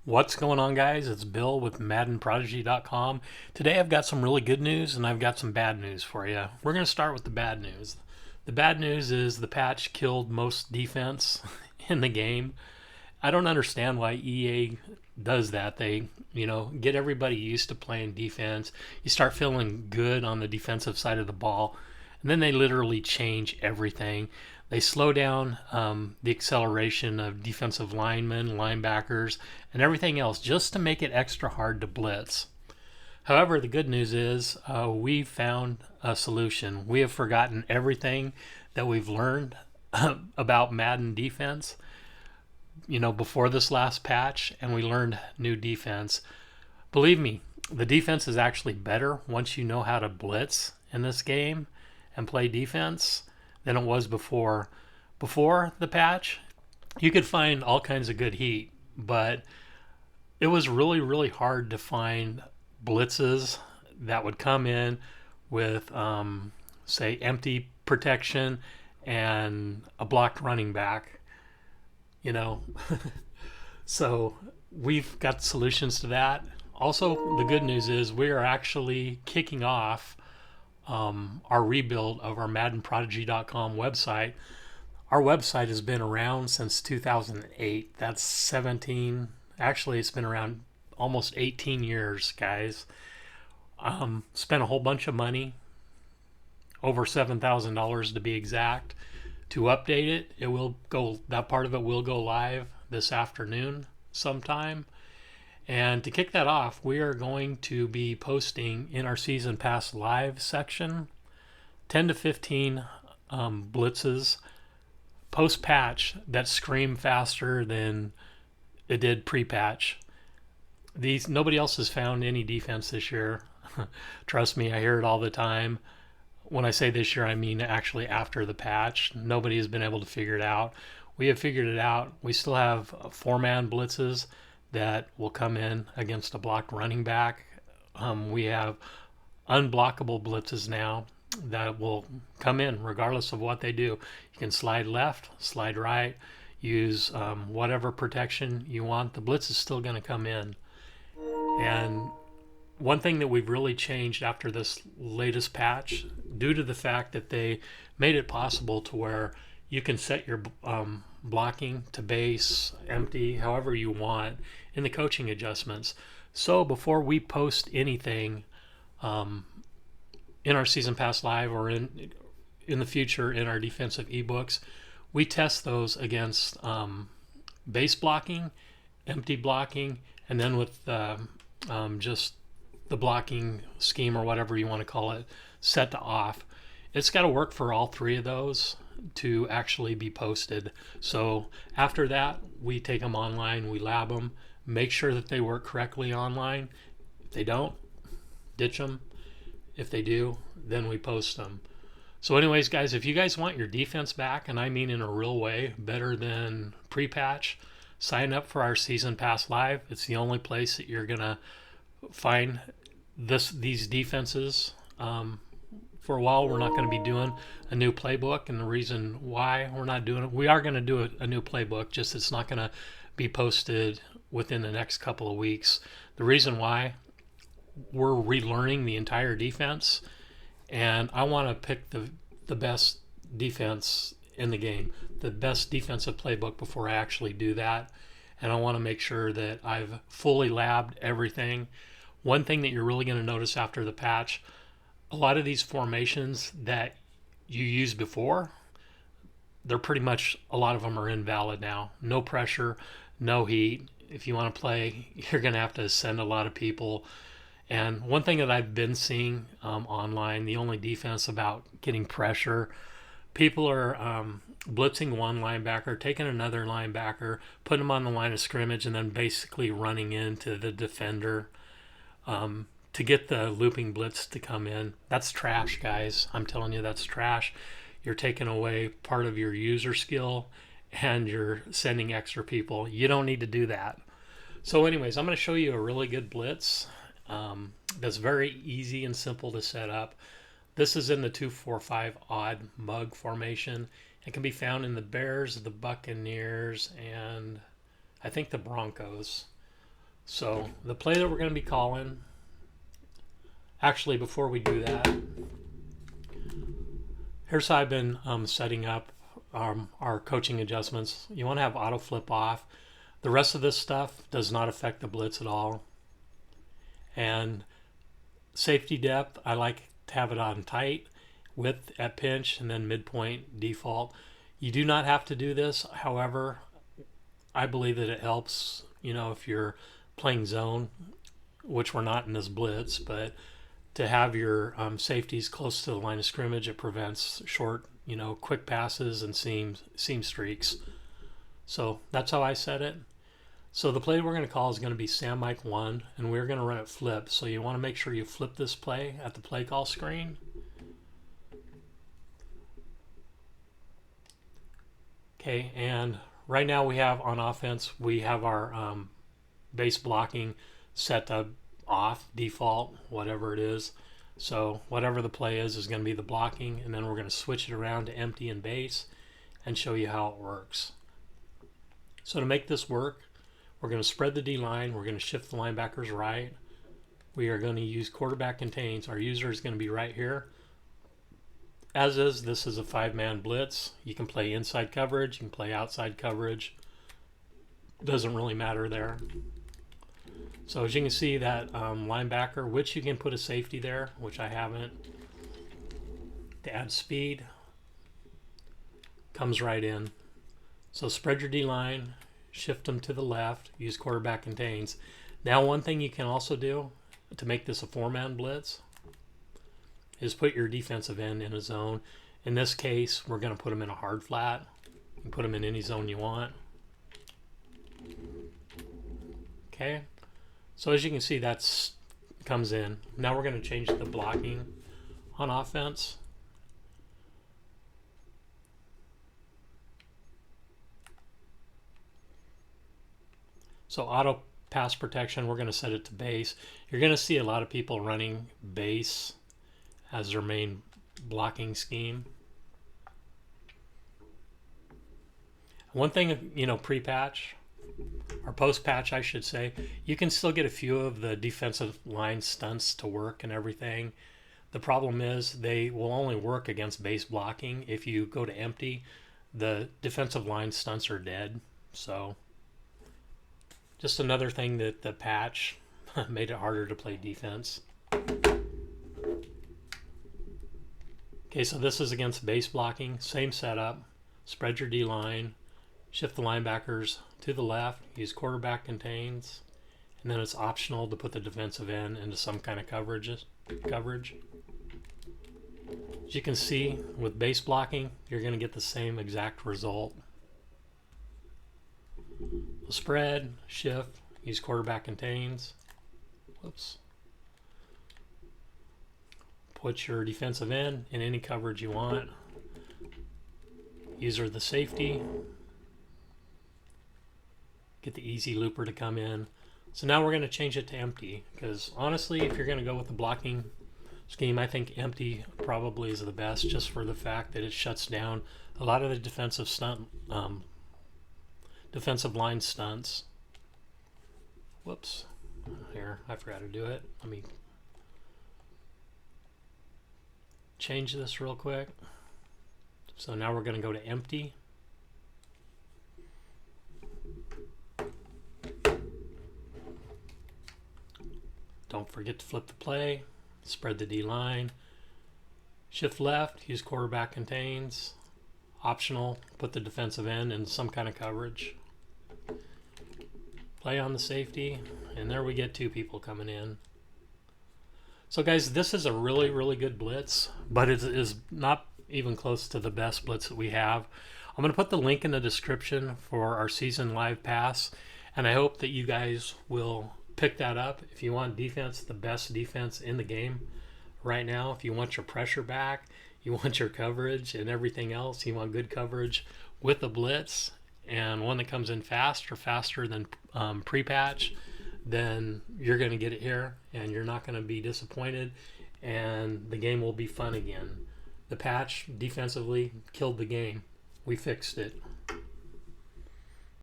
What's going on, guys? It's Bill with MaddenProdigy.com. Today I've got some really good news and I've got some bad news for you. We're going to start with the bad news. The bad news is the patch killed most defense in the game. I don't understand why EA does that. They, get everybody used to playing defense. You start feeling good on the defensive side of the ball, and then they literally change everything. They slow down the acceleration of defensive linemen, linebackers, and everything else just to make it extra hard to blitz. However, the good news is we found a solution. We have forgotten everything that we've learned about Madden defense, before this last patch, and we learned new defense. Believe me, the defense is actually better once you know how to blitz in this game and play defense than it was before. Before the patch, you could find all kinds of good heat, but it was really, really hard to find blitzes that would come in with, say, empty protection and a blocked running back, you know. So we've got solutions to that. Also, the good news is we are actually kicking off our rebuild of our MaddenProdigy.com website. Our website has been around since 2008. That's 17. Actually, it's been around almost 18 years, guys. Spent a whole bunch of money, over $7,000 to be exact, to update it. It will go. That part of it will go live this afternoon sometime. And to kick that off, we are going to be posting in our Season Pass Live section 10 to 15 blitzes post patch that scream faster than it did pre patch. Nobody else has found any defense this year. Trust me, I hear it all the time. When I say this year, I mean actually after the patch. Nobody has been able to figure it out. We have figured it out. We still have four-man blitzes that will come in against a blocked running back. We have unblockable blitzes now that will come in regardless of what they do. You can slide left, slide right, use whatever protection you want. The blitz is still going to come in. And one thing that we've really changed after this latest patch, due to the fact that they made it possible to where you can set your blocking to base, empty, however you want in the coaching adjustments. So before we post anything in our Season Pass Live or in the future in our defensive ebooks, we test those against base blocking, empty blocking, and then with just the blocking scheme or whatever you want to call it set to off. It's got to work for all three of those to actually be posted. So after that, we take them online, we lab them, make sure that they work correctly online. If they don't, ditch them. If they do, then we post them. So anyways, guys, if you guys want your defense back, and I mean in a real way, better than pre-patch, sign up for our Season Pass Live. It's the only place that you're going to find these defenses. For a while, we're not going to be doing a new playbook, and the reason why we're not doing it, we are going to do a new playbook, just it's not going to be posted within the next couple of weeks. The reason why, we're relearning the entire defense, and I want to pick the best defense in the game, the best defensive playbook before I actually do that, and I want to make sure that I've fully labbed everything. One thing that you're really going to notice after the patch, a lot of these formations that you used before, they're pretty much, a lot of them are invalid now. No pressure, no heat. If you want to play, you're going to have to send a lot of people. And one thing that I've been seeing online, the only defense about getting pressure, people are blitzing one linebacker, taking another linebacker, putting them on the line of scrimmage, and then basically running into the defender to get the looping blitz to come in. That's trash, guys. I'm telling you, that's trash. You're taking away part of your user skill and you're sending extra people. You don't need to do that. So anyways, I'm going to show you a really good blitz that's very easy and simple to set up. This is in the 2-4-5 odd mug formation. It can be found in the Bears, the Buccaneers, and I think the Broncos. So the play that we're going to be calling, actually before we do that, here's how I've been setting up our coaching adjustments. You want to have auto flip off. The rest of this stuff does not affect the blitz at all. And safety depth, I like to have it on tight, width at pinch, and then midpoint default. You do not have to do this. However, I believe that it helps, if you're playing zone, which we're not in this blitz, but to have your safeties close to the line of scrimmage, it prevents short, quick passes and seam streaks. So that's how I set it. So the play we're going to call is going to be Sam Mike 1, and we're going to run it flip. So you want to make sure you flip this play at the play call screen. Okay, and right now we have on offense, we have our base blocking set to off, default, whatever it is. So whatever the play is going to be the blocking, and then we're going to switch it around to empty and base and show you how it works. So to make this work, we're going to spread the D line. We're going to shift the linebackers right. We are going to use quarterback contains. Our user is going to be right here. As is, this is a 5-man blitz. You can play inside coverage. You can play outside coverage. Doesn't really matter there. So as you can see, that linebacker, which you can put a safety there, which I haven't, to add speed, comes right in. So spread your D line. Shift them to the left, use quarterback contains. Now one thing you can also do to make this a 4-man blitz is put your defensive end in a zone. In this case, we're going to put them in a hard flat. You can put them in any zone you want. Okay, so as you can see, that comes in. Now we're going to change the blocking on offense. So auto pass protection, we're going to set it to base. You're going to see a lot of people running base as their main blocking scheme. One thing, pre-patch, or post-patch I should say, you can still get a few of the defensive line stunts to work and everything. The problem is they will only work against base blocking. If you go to empty, the defensive line stunts are dead. So just another thing that the patch made it harder to play defense. Okay, so this is against base blocking. Same setup. Spread your D line. Shift the linebackers to the left. Use quarterback contains. And then it's optional to put the defensive end into some kind of coverage. As you can see, with base blocking, you're going to get the same exact result. Spread, shift, use quarterback contains. Whoops. Put your defensive end in any coverage you want. User the safety. Get the easy looper to come in. So now we're going to change it to empty, because honestly, if you're going to go with the blocking scheme, I think empty probably is the best, just for the fact that it shuts down a lot of the defensive line stunts. Whoops. Here, I forgot to do it. Let me change this real quick. So now we're going to go to empty. Don't forget to flip the play. Spread the D line. Shift left, use quarterback contains. Optional, put the defensive end in some kind of coverage. Play on the safety, and there we get 2 people coming in. So guys, this is a really, really good blitz, but it is not even close to the best blitz that we have. I'm going to put the link in the description for our season live pass, and I hope that you guys will pick that up. If you want defense, the best defense in the game right now, if you want your pressure back, you want your coverage and everything else, you want good coverage with a blitz, and one that comes in fast or faster than pre-patch, then you're going to get it here, and you're not going to be disappointed, and the game will be fun again. The patch defensively killed the game. We fixed it.